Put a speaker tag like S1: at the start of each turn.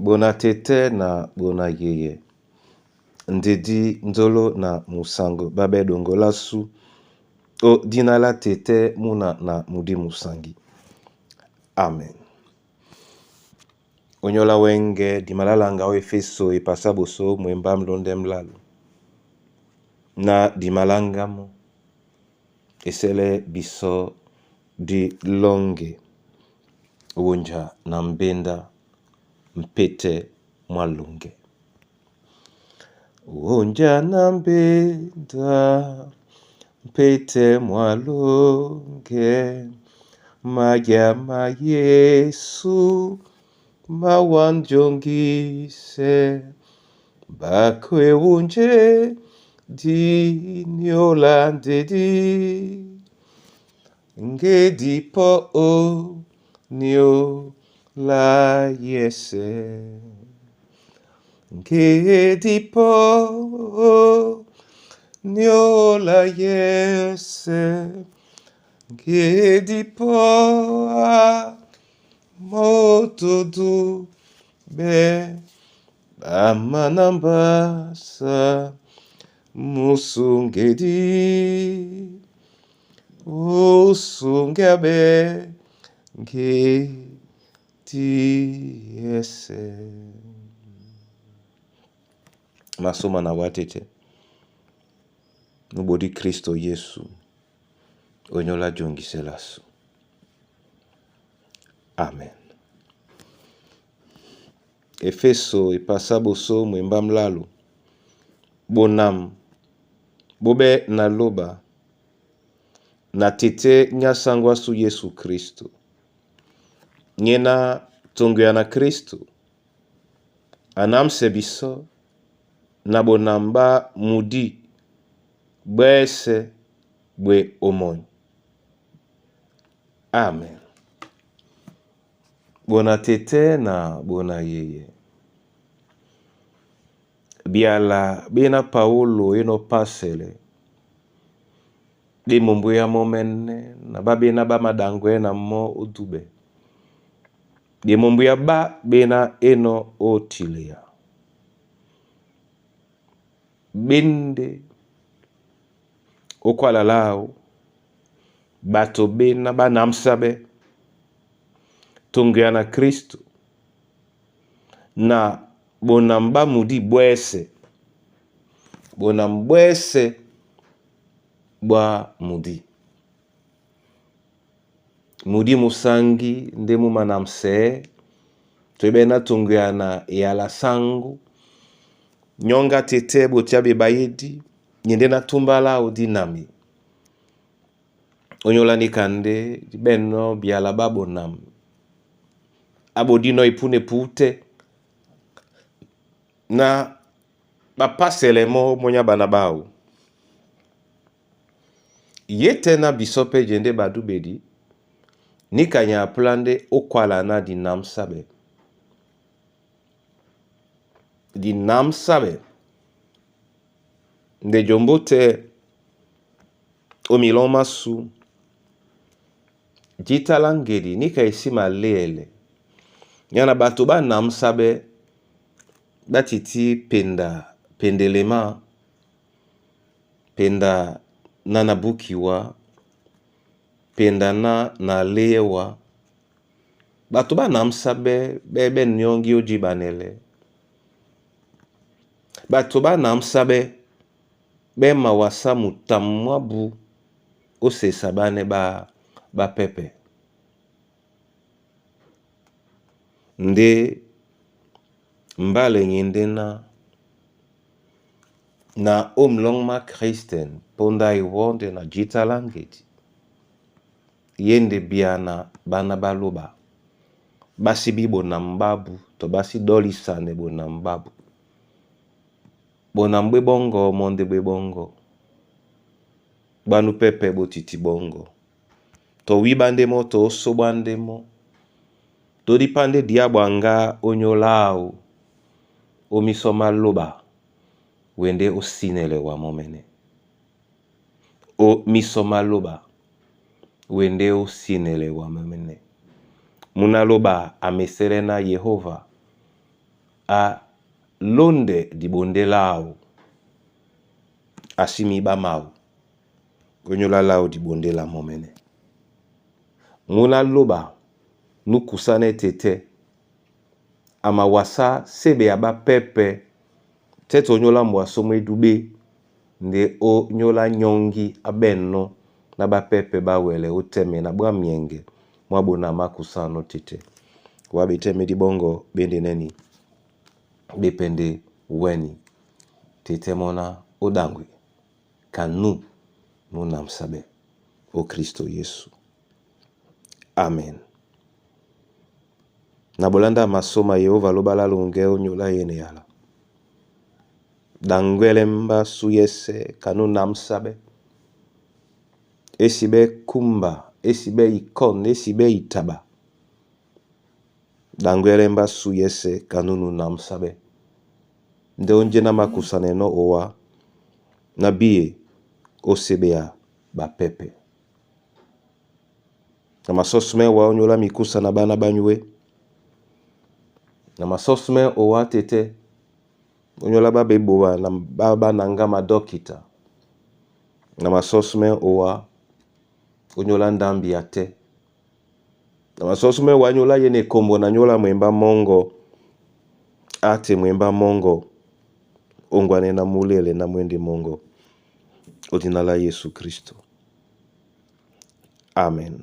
S1: Bona tete na bona yeye. Ndedi ndolo na musango babe dongola su. O dinala tete muna na mudi musangi. Amen. Onyola wenge di malalanga o efeso ipasaboso mwemba mlonde mlalo. Na di malangamo esele biso di longe wonja na mbenda mpete mwalunge. Wonja na mbenda mpete mwalunge Magyama Yesu mawanjongise bakwe wunje di nyolande di ngedi po o nyola yese ngedi po o nyola yese ngedi po a moto du be amanambasa musungedi usungabe ngedi ese. Masoma na watete nubodi Kristo Yesu onyola jongiselasu. Amen. Efeso ipasaboso mwemba mlalo. Bonam bobe na loba na tete nyasangwa su Yesu Kristo. Nyena tongu ya na Kristo. Anam sebiso na bonamba mudi bwese bwe omon. Amen. Bona tete na bona yeye. Biala bena Paulo eno pasele. Di mumbu ya momene na babena ba madangwe na mo udube. Di mumbu ya ba bena eno otilia. Bende okwala lao bato bena ba namsabe tungu na Kristo na bonamba mudi bwese bonambwese bwa mudi musangi ndemu manamse twebena tungu na yala sangu nyonga tete botiabe bayedi nyende na tumbala udinami onyola nikande beno biala babonam abodino ipune pute na bapasele mo monya banabau yete na bisope jende badubedi nikanya plande okwala na dinam sabe nde jombote omiloma su jitalangedi nika isima lele nyana bato ba namsabe batiti pendelema penda nanabukiwa penda na lewa bato ba namsabe bebe nyongi ojibanele bato ba namsabe be mawasa mutamwabu osesa bane ba pepe nde mbale nyendena na omlongma Christen ponda iwonde na jitalangeti yende biana bana baloba basi bibo na mbabu to basi dolisane bo na mbabu bona mbwe bongo monde bwe bongo banu pepe botiti bongo to wibandemo to osobandemo to dipande diabwanga onyolao omisoma loba wende osinele wa momene o misoma loba wende osinele wa momene munaloba ameserena Yehova a londe di bonde lao asimi ba mau gonyola lao di bonde la momene nguna loba nukusane tete ama wasa sebe aba pepe tete onyola mwasomo edube nde o nyola nyongi abenno na ba pepe ba wele uteme na bwa mienge mwabona makusano tete wabiteme di bongo bende neni bepende weni tete mona odangwe kanu nuna msabe o Kristo Yesu. Amen. Na bolanda masoma Yehova lobala lunge onyola yene yala. Dangwele mba suyese kanu namsabe. Esibe kumba, esibe ikon, esibe itaba. Dangwele mba suyese kanunu namsabe. Nde onje na makusane no owa. Nabiye osebea ba pepe. Na masosme wa onyola mikusa na bana banywe. Na masosme owa tete. Onyola ba beboa na baba nangama dokita. Na masosme owa onyola ndambi ate. Na masosme wa onyola yene kombo na nyola mwemba mongo. Ate mwemba mongo. Ongwane na mulele na mwende mongo. Odinala Yesu Kristo. Amen.